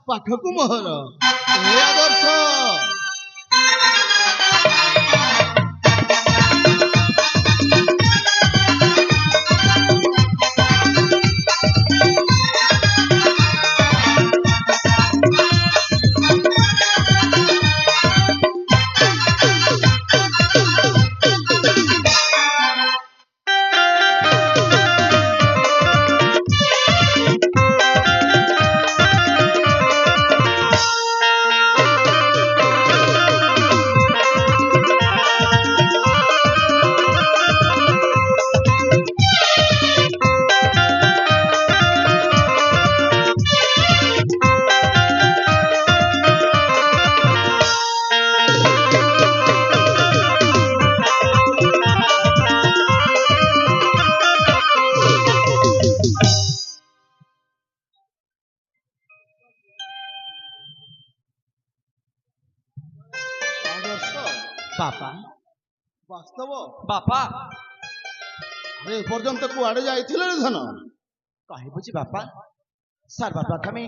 ପାଠକୁ ମୋହର ଏ ଆଦର୍ଶ बापा ବାସ୍ତବ बापा ଏ ପର୍ଯ୍ୟନ୍ତ କୁଆଡେ ଯାଇଥିଲେ ରେ ଧନ କହିବୁଛି ବାପା ସର୍ବପ୍ରଥମେ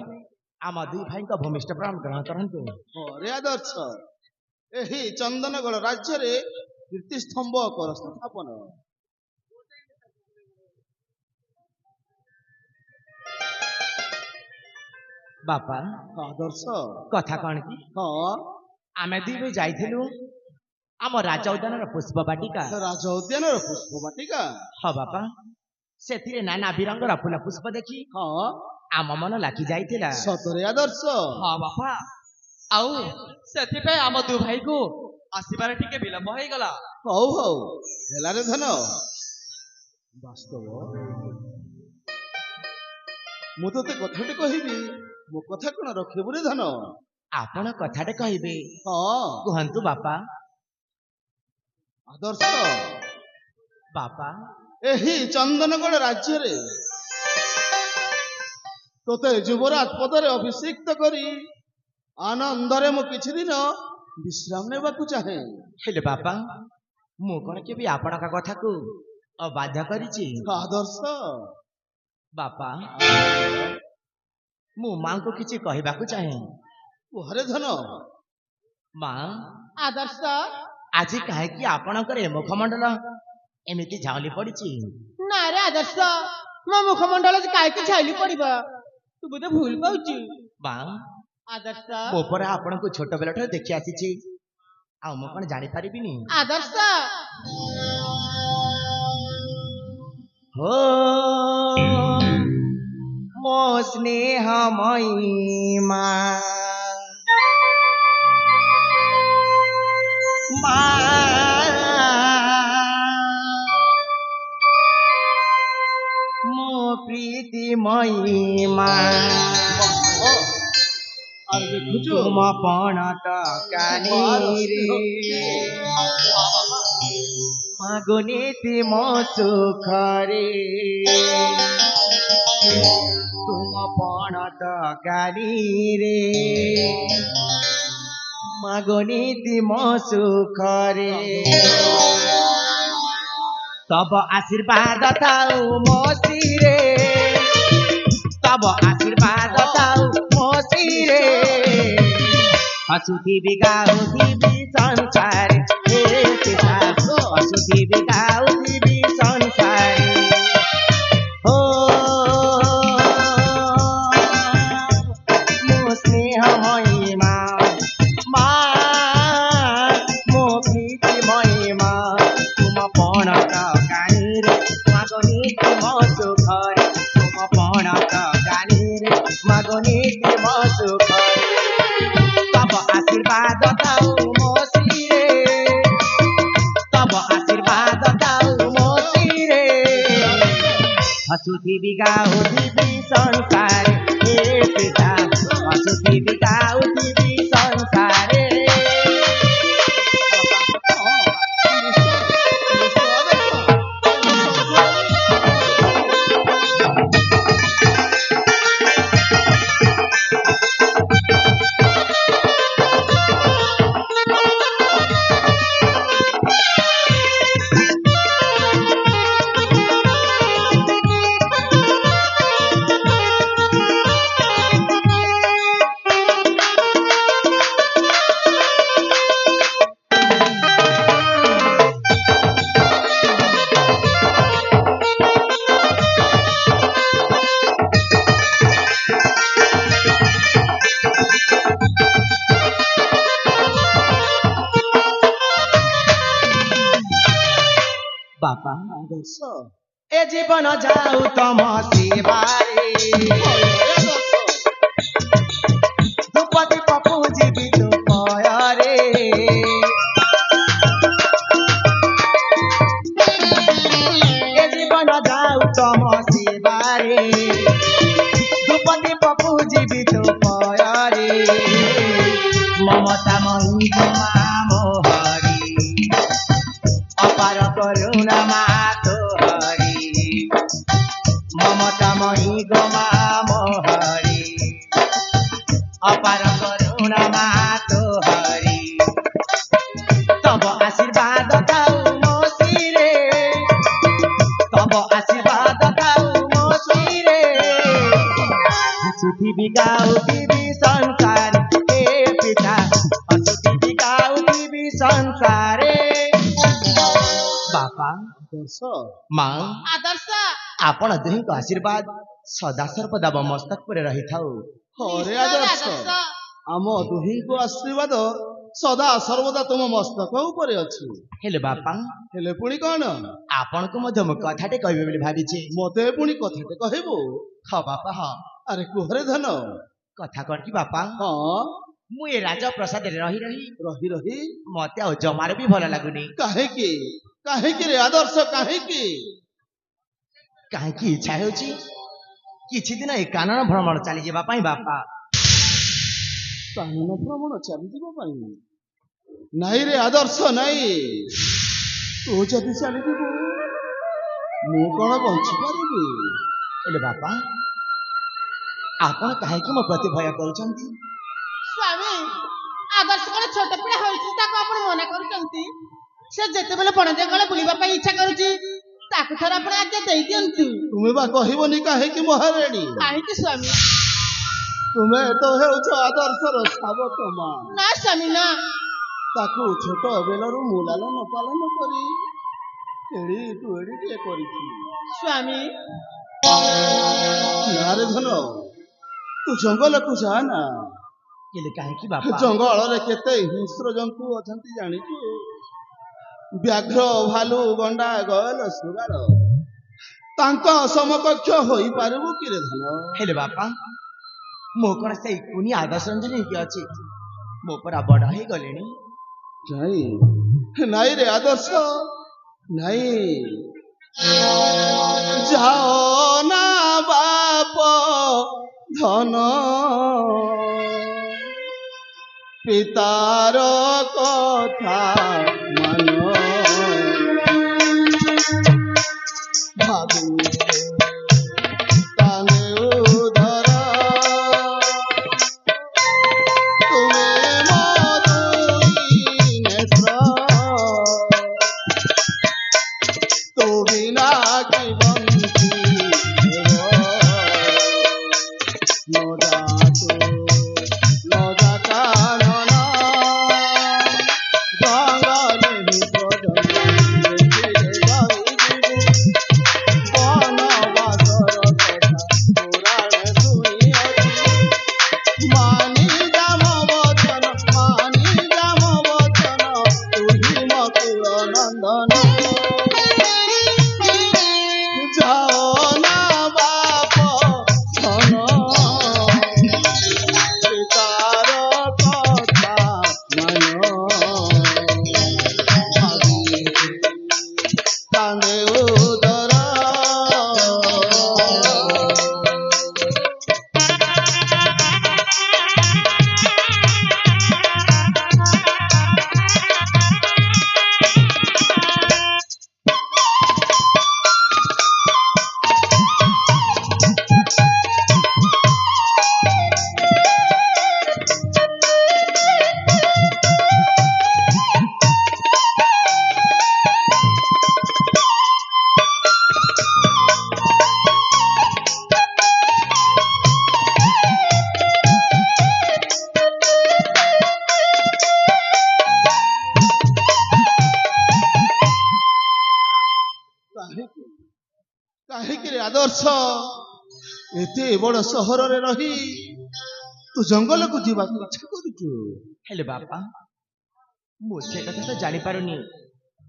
ଆମ ଦୁଇ ଭାଇଙ୍କ ଭୂମିଷ୍ଠ ପ୍ରାଣ ଗ୍ରହଣ କରନ୍ତୁ। ରେ ଆଦର୍ଶ ଏହି ଚନ୍ଦନଗଡ଼ ରାଜ୍ୟରେ କୀର୍ତ୍ତିସ୍ତମ୍ଭ କର ସ୍ଥାପନ। ବାପା ଆଦର୍ଶ କଥା କଣ କି ହଁ ଆମେ ଦୁଇ ଭାଇ ଯାଇଥିଲୁ ଆମ ରାଜା ଉଦ୍ୟାନର ପୁଷ୍ପ ବାଟିକା। ରାଜ ଉଦ୍ୟାନର ପୁଷ୍ପ ବାଟିକା ହଁ ବାପା ସେଥିରେ ନାନା ବିରଙ୍ଗର ଫୁଲ ପୁଷ୍ପ ଦେଖି ହଁ ଆମ ମନ ଲାଖି ଯାଇଥିଲା। ସତରେ ଆଦର୍ଶ ହଁ ବାପା ଆଉ ସେଥିପାଇଁ ଆମ ଦୁଇ ଭାଇକୁ ଆସିବାରେ ଟିକେ ବିଳମ୍ବ ହେଇଗଲା। ହଉ ହଉ ହେଲାରେ ଧନ ବାସ୍ତବ ମୁଁ ତତେ କଥାଟେ କହିବି ମୋ କଥା କଣ ରଖିବୁ ରେ ଧନ ଆପଣ କଥାଟେ କହିବେ ହଁ କୁହନ୍ତୁ ବାପା। ଆଦର୍ଶ ବାପା ଏହି ଚନ୍ଦନଗଡ଼ ରାଜ୍ୟରେ ତୋତେ ଯୁବରାଜ ପଦରେ ଅଭିଷିକ୍ତ କରି ଆନନ୍ଦରେ ମୁଁ କିଛି ଦିନ ବିଶ୍ରାମ ନେବାକୁ ଚାହେଁ। ହେଲେ ବାପା ମୁଁ କଣ କେବେ ଆପଣଙ୍କ କଥାକୁ ଅବାଧ୍ୟ କରିଛି? ଆଦର୍ଶ ବାପା ମୁଁ ମାଙ୍କୁ କିଛି କହିବାକୁ ଚାହେଁ। କୁହରେ ଧନ ମା ଆଦର୍ଶ ଆଜି କାହିଁକି ଆପଣଙ୍କର ଏ ମୁଖମଣ୍ଡଳ ଏମିତି ଝାଉଁଲି ପଡିଛି? ନା ରେ ଆଦର୍ଶ ମୋ ମୁଖମଣ୍ଡଳ କାହିଁକି ଛାଇଲି ପଡିବ ତୁ ବୋଧେ ଭୁଲ କହୁଛୁ। ମା ଆଦର୍ଶ ମୋ ପରେ ଆପଣଙ୍କୁ ଛୋଟ ବେଳଠାରୁ ଦେଖି ଆସିଛି ଆଉ ମୁଁ କଣ ଜାଣିପାରିବିନି? ଆଦର୍ଶ हो ମୋ ସ୍ନେହମୟୀ ମା ମା ମୋ ପ୍ରୀତିମୟୀ ମା আর দেখুଛୁ ତୁମ ପଣ ତକାନିରେ ମାଗୁନିତି ମୋ ସୁଖରେ ତୁମ ପଣ ତକାନିରେ ମାଗୁନିତି ମୋ ସୁଖରେ ତବ ଆଶୀର୍ବାଦ ଥାଉ ମୋ ଶିରେ ତବ ଆଶୀର୍ବାଦ ଥାଉ ମୋ ଶିରେ ହସୁଥିବି ଗାଉଥିବି ସଂସାରେ ହେ ପିତା ହସୁଥିବି ଗାଉଥିବି ସଂସାରେ ଓ ମୋ ସ୍ନେହମୟୀ ମା ମା ମୋ ପ୍ରୀତିମୟୀ ମା ତୁମ ପଣ ତକାନିରେ ମାଗନିତି ମୋ ସୁଖରେ ତୁମ ପଣ ତକାନିରେ ମାଗନିତି ମୋ ସୁଖରେ तब आशीर्वाद दाऊ मो सिरे तब आशीर्वाद दाऊ मो सिरे हसुथिबी गाउथिबी संसारे हे पिता हसुथिबी गाउथिबी संसारे ଆଦର୍ଶ ଏ ଜୀବନ ଯାଉ ତମ ସେବାରେ ଆଦର୍ଶ ଧୂପତି ପପୁ ଯିବି ତୁ ପୟରେ ଏ ଜୀବନ ଯାଉ ତମ ସେବାରେ ଧୂପତି ପପୁ ଯିବି ତୁ ପୟରେ ମମତା ମହି ମା ମୋହରି অপার করুণা মা তোহারি মমতাময়ী গো মা মোহরি অপার করুণা মা তোহারি তব আশীর্বাদ দাও মো শিরে তব আশীর্বাদ দাও মো শিরে সুখী বিগাও দিবি সংসার হে পিতা অসুখী বিগাও দিবি সংসারে ବାପା ଆଦର୍ଶ ମା ଆଦର୍ଶ ଆପଣ ଦୁହିଁଙ୍କ ଆଶୀର୍ବାଦ ସଦା ସର୍ବଦା ମୋ ମସ୍ତକ ଉପରେ ରହିଥାଉ ହରେ ନିଶ୍ଚୟ ଆଦର୍ଶ ଆଦର୍ଶ। ଆମ ଦୁହିଁଙ୍କ ଆଶୀର୍ବାଦ ସଦା ସର୍ବଦା ତୁମ ମସ୍ତକ ଉପରେ ଅଛି। ହେଲେ ବାପା ହେଲେ ପୁଣି କଣ ଆପଣଙ୍କୁ ମଧ୍ୟ ମୁଁ କଥାଟେ କହିବି ବୋଲି ଭାବିଛି ମତେ ପୁଣି କଥାଟେ କହିବୁ? ହଁ ବାପା ହଁ ଆରେ କୁହରେ ଧନ। କଥା କଣ କି ବାପା ହଁ ମୁଁ ଏ ରାଜପ୍ରସାଦରେ ରହି ରହି ରହି ରହି ମତେ ଆଉ ଜମାରୁ ବି ଭଲ ଲାଗୁନି କାହିଁକି କାହିଁକି ରେ ଆଦର୍ଶ କାହିଁକି? କାହିଁକି ଇଚ୍ଛା ହେଉଛି କିଛି ଦିନ ଏ କାନନ ଭ୍ରମଣ ଚାଲିଯିବା ପାଇଁ ବାପା କାନନ ଭ୍ରମଣ ଚାଲିଯିବା ପାଇଁ? ନାଇଁ ରେ ଆଦର୍ଶ ନାଇଁ, ତୁ ଯଦି ଚାଲିଯିବୁ ମୁଁ କଣ ବଞ୍ଚିପାରିବି? ହେଲେ ବାପା ଆପଣ କାହିଁକି ମୋ ପ୍ରତି ଭୟ କରୁଛନ୍ତି? ସ୍ୱାମୀ ଆଦର୍ଶ କଣ ଛୋଟ ପିଲା ହୋଇଛି ତାକୁ ଆପଣ ମନା କରୁଛନ୍ତି? ସେ ଯେତେବେଳେ ବଣ ଜଙ୍ଗଲ ବୁଲିବା ପାଇଁ ଇଚ୍ଛା କରୁଛି ତାକୁ ଥରେ ଆପଣ ଆଜ୍ଞା ଦେଇଦିଅନ୍ତୁ। ତୁମେ ବା କହିବନି କାହିଁକି ମହାରାଣୀ? କାହିଁକି ସ୍ୱାମୀ? ତୁମେ ତ ହେଉଛ ଆଦର୍ଶର ଶାବକ ମା। ନା ସ୍ୱାମୀ ନା, ତାକୁ ଛୋଟ ବେଳରୁ ମୁଁ ଲାଲନ ପାଳନ କରି ଏଡି ତୁ ଏଡିଟିଏ କରିଛି। ସ୍ୱାମୀ ନାରେ ଧନ, ତୁ ଜଙ୍ଗଲକୁ ଯା ନା। ହେଲେ କାହିଁକି ବାପା ଜଙ୍ଗଲରେ କେତେ ହିଂସ୍ର ଜନ୍ତୁ ଅଛନ୍ତି ଜାଣିଛୁ? ବ୍ୟାଘ୍ର, ଭାଲୁ, ଗଣ୍ଡା, ଗୟଲ, ଶୃଗାଳ, ତାଙ୍କ ସମକକ୍ଷ ହୋଇପାରିବୁ କିରେ ଧନ? ହେଲେ ବାପା ମୁଁ କଣ ସେଇ କୁନି ଆଦର୍ଶ ରଞ୍ଜନ ହେଇକି ଅଛି? ମୋ ପରା ବଡ ହେଇଗଲେଣି। ନାଇଁ ନାଇଁ ରେ ଆଦର୍ଶ ନାଇଁ, ଯାଅ ନା ବାପ ଧନ, ପିତାର କଥା ମାନ, ଭାବିଲେ କାନେ ଉଦର, ତୁମେ ମୋ ଦୁଇ ନେତ୍ର, ତୁ ବିନା କି ବଂଶୀ ନ ଯାତୁ ନ ଯାତା ନନ, ଜଙ୍ଗଲେ ଦେଖିଲେ ରହିଯିବୁ ବନବାସର କଥା ପୁରାଣ ଶୁଣିଅଛି। ମାନି ଯାମ ବଚନ, ମାନି ଯାମ ବଚନ, ତୁହି ମକୁଳ ନନ୍ଦନ, ଯାଅ ନା ବାପ ଧନ, ପିତାର କଥା ମାନ, ଭାବିଲେ କାନ୍ଦେ ଉଦର। କାହିଁକି କାହିଁକି ରେ ଆଦର୍ଶ ଏତେ ବଡ ସହରରେ ରହି ତୁ ଜଙ୍ଗଲକୁ ଯିବାକୁ ଇଚ୍ଛା କରୁଛୁ? ହେଲେ ବାପା ମୁଁ ସେ କଥା ତ ଜାଣିପାରୁନି,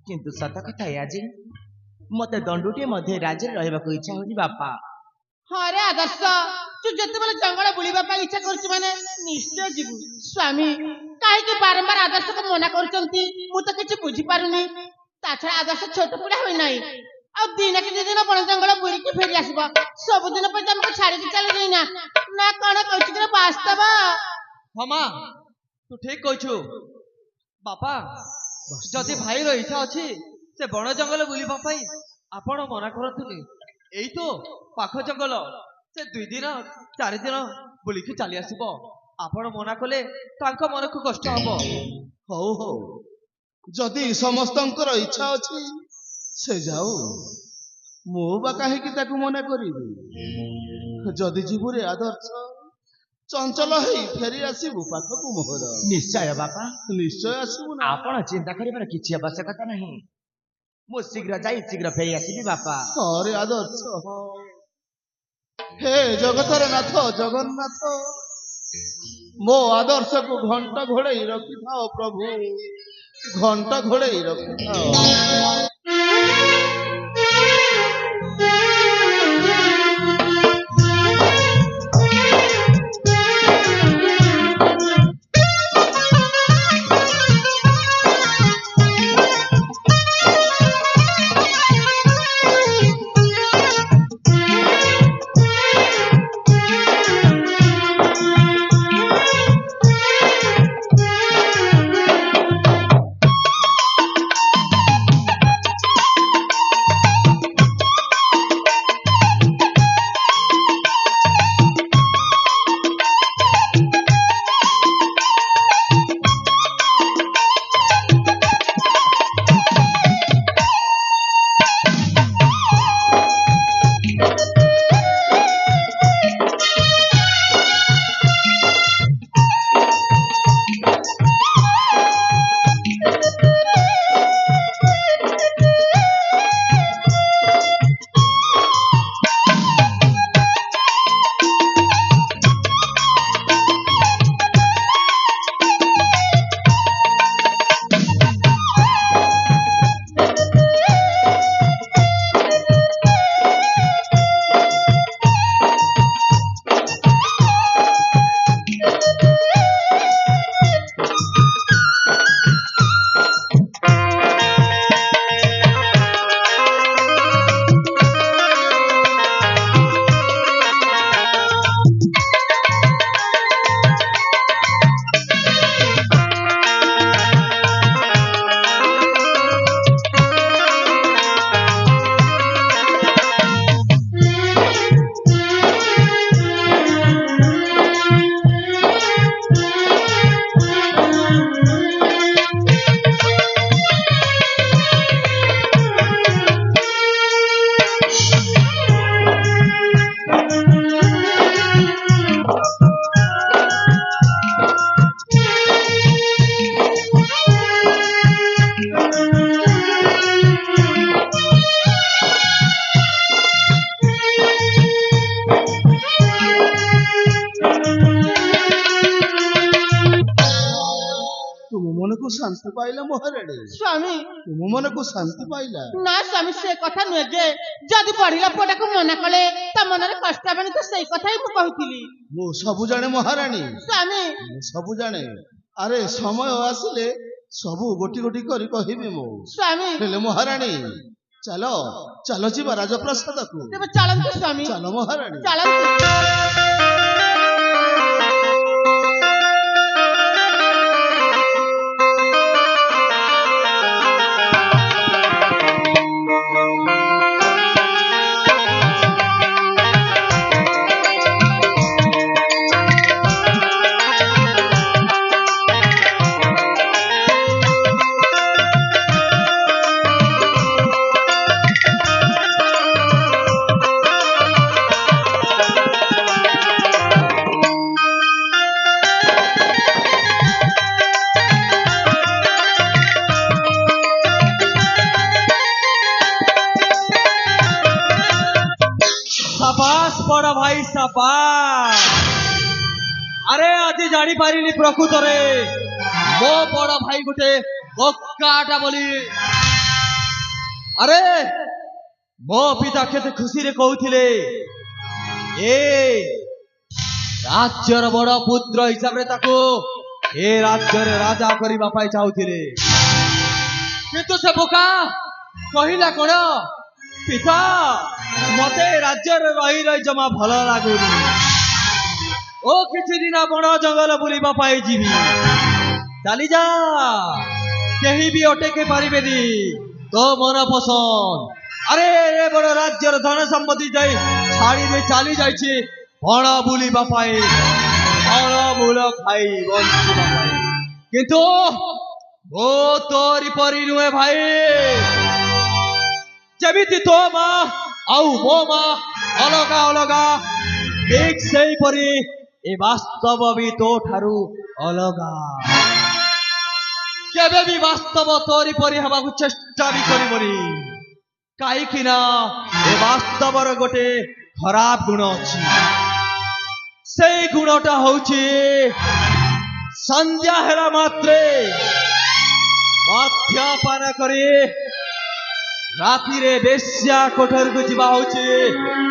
କିନ୍ତୁ ସତ କଥା ଏୟା ଯେ ମତେ ଦଣ୍ଡୁଟିଏ ମଧ୍ୟ ରାଜ୍ୟରେ ରହିବାକୁ ଇଚ୍ଛା ହଉଛି ବାପା। ହଁ ରେ ଆଦର୍ଶ, ତୁ ଯେତେବେଳେ ଜଙ୍ଗଲ ବୁଲିବା ପାଇଁ ଇଚ୍ଛା କରୁଛୁ ମାନେ ନିଶ୍ଚୟ ଯିବୁ। ସ୍ୱାମୀ କାହିଁକି ବାରମ୍ବାର ଆଦର୍ଶକୁ ମନା କରୁଛନ୍ତି ମୁଁ ତ କିଛି ବୁଝିପାରୁନି। ତା ଛଡା ଆଦର୍ଶ ଛୋଟ ପିଲା ହୋଇନାହିଁ, ଆଉ ଦିନ କି ଦି ଦିନ ବଣ ଜଙ୍ଗଲ ବୁଲିକି ଫେରି ଆସିବ। ସବୁଦିନ ପାଇଁ ତମକୁ ଛାଡିକି ଚାଲି ଯାଇନା ନା କଣ କହୁଛୁ କି ବାସ୍ତବ? ହଁ ମା, ତୁ ଠିକ କହିଛୁ। ବାପା, ଯଦି ଭାଇର ଇଚ୍ଛା ଅଛି ସେ ବଣ ଜଙ୍ଗଲ ବୁଲିବା ପାଇଁ, ଆପଣ ମନା କରନ୍ତୁନି। ଏଇ ତ ପାଖ ଜଙ୍ଗଲ, ସେ 2 ଦିନ 4 ଦିନ ବୁଲିକି ଚାଲି ଆସିବ। ଆପଣ ମନା କଲେ ତାଙ୍କ ମନକୁ କଷ୍ଟ ହବ। ହଉ ହଉ, ଯଦି ସମସ୍ତଙ୍କର ଇଚ୍ଛା ଅଛି ସେ ଯାଉ, ମୁଁ ବା କାହିଁକି ତାକୁ ମନା କରିବି। ଯଦି ଯିବୁ ରେ ଆଦର୍ଶ, ଚଞ୍ଚଲ ହେଇ ଫେରି ଆସିବୁ ପାଖକୁ ମୋହର। ନିଶ୍ଚୟ ବାପା, ନିଶ୍ଚୟ ଆସିବୁ ନା। ଆପଣ ଚିନ୍ତା କରିବାର କିଛି ଆବଶ୍ୟକତା ନାହିଁ। ମୁଁ ଶୀଘ୍ର ଯାଇ ଶୀଘ୍ର ଫେରି ଆସିବି ବାପା। ହରେ ଆଦର୍ଶ, ହେ ଜଗତର ନାଥ ଜଗନ୍ନାଥ, ମୋ ଆଦର୍ଶକୁ ଘଣ୍ଟ ଘୋଡେଇ ରଖିଥାଅ ପ୍ରଭୁ, ଘଣ୍ଟ ଘୋଡେଇ ରଖିଥାଅ। ମନକୁ ଶାନ୍ତି ପାଇଲା ମହାରାଣୀ? ସ୍ୱାମୀ ତୁମ ମନକୁ ଶାନ୍ତି ପାଇଲା? ନା ସ୍ୱାମୀ, ସେ କଥା ନୁହେଁ ଯେ ଯଦି ପଢିଲା ପୁଅଟାକୁ ମନା କଲେ ତା ମନରେ କଷ୍ଟ ହେବନି, ତ ସେଇ କଥା ହିଁ ମୁଁ କହୁଥିଲି। ମୁଁ ସବୁ ଜାଣେ ମହାରାଣୀ, ସ୍ୱାମୀ ମୁଁ ସବୁ ଜାଣେ। ଆରେ ସମୟ ଆସିଲେ ସବୁ ଗୋଟି ଗୋଟି କରି କହିବି ମୁଁ। ସ୍ୱାମୀ ହେଲେ ମହାରାଣୀ, ଚାଲ ଚାଲ ଯିବା ରାଜପ୍ରାସାଦକୁ। ତେବେ ଚାଲନ୍ତୁ ସ୍ୱାମୀ, ଚାଲ ମହାରାଣୀ। ଚାଲନ୍ତୁ। ସାବାସ୍ ବଡ଼ ଭାଇ ସାବାସ୍। ଆରେ ଆଜି ଜାଣିପାରିଲି ପ୍ରକୃତରେ ମୋ ବଡ଼ ଭାଇ ଗୋଟେ ବୋକାଟା ବୋଲି। ଆରେ ମୋ ପିତା କେତେ ଖୁସିରେ କହୁଥିଲେ ଏ ରାଜ୍ୟର ବଡ ପୁତ୍ର ହିସାବରେ ତାକୁ ଏ ରାଜ୍ୟରେ ରାଜା କରିବା ପାଇଁ ଚାହୁଁଥିଲେ, କିନ୍ତୁ ସେ ବୋକା କହିଲା କଣ, ପିତା ମତେ ରାଜ୍ୟରେ ରହି ରହି ଜମା ଭଲ ଲାଗୁନି, ଓ କିଛି ଦିନ ବଣ ଜଙ୍ଗଲ ବୁଲିବା ପାଇଁ ଯିବି, ଚାଲି ଯା, କେହି ବି ଅଟକେଇ ପାରିବେନି, ତୋ ମନ ପସନ୍ଦ। ଆରେ ଏ ବଡ ରାଜ୍ୟର ଧନ ସମ୍ପତ୍ତି ଯାଇ ଛାଡ଼ି ଦେଇ ଚାଲି ଯାଇଛି ବଣ ବୁଲିବା ପାଇଁ, ଫଳମୂଳ ଖାଇ ବଞ୍ଚିବା ପାଇଁ, କିନ୍ତୁ ଓ ତୋରି ପରି ନୁହେଁ ଭାଇ, ଯେମିତି ତୋ ମା ଆଉ ମୋ ମା ଅଲଗା ଅଲଗା, ଠିକ୍ ସେଇପରି ଏ ବାସ୍ତବ ବି ତୋ ଠାରୁ ଅଲଗା, କେବେ ବି ବାସ୍ତବ ତୋରି ପରି ହେବାକୁ ଚେଷ୍ଟା ବି କରିବନି, କାହିଁକି ନା ଏ ବାସ୍ତବର ଗୋଟେ ଖରାପ ଗୁଣ ଅଛି, ସେଇ ଗୁଣଟା ହଉଛି ସନ୍ଧ୍ୟା ହେଲା ମାତ୍ରେ ମଦ୍ୟପାନ କରି ରାତିରେ ବେଶ୍ୟା କୋଠରୀକୁ ଯିବା ହଉଛି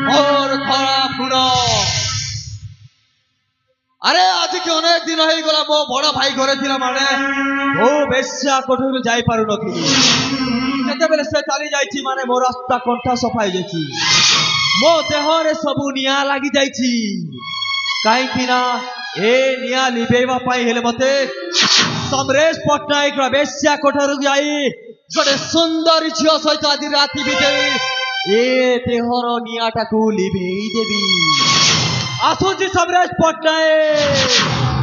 ମୋର ଖରାପ ଗୁଣ। ଆରେ ଆଜିକି ଅନେକ ଦିନ ହେଇଗଲା ମୋ ବଡ ଭାଇ ଘରେ ଥିଲା ମାନେ ମୁଁ ବେଶ୍ୟା କୋଠରୀକୁ ଯାଇପାରୁନଥିଲି, ଯେତେବେଳେ ସେ ଚାଲି ଯାଇଛି ମାନେ ମୋ ରାସ୍ତା କଣ୍ଟା ସଫା ହେଇଯାଇଛି, ମୋ ଦେହରେ ସବୁ ନିଆଁ ଲାଗି ଯାଇଛି, କାହିଁକି ନା ଏ ନିଆଁ ଲିଭେଇବା ପାଇଁ ହେଲେ ମତେ ସମରେଶ ପଟ୍ଟନାୟକର ବେଶ୍ୟା କୋଠରୀକୁ ଯାଇ ଗୋଟେ ସୁନ୍ଦରୀ ଝିଅ ସହିତ ଆଜି ରାତି ବିତେଇ ଏ ଦେହର ନିଆଁଟାକୁ ଲିଭେଇ ଦେବି। ଆସୁଛି ସମରେଶ ପଟ୍ଟନାୟକ।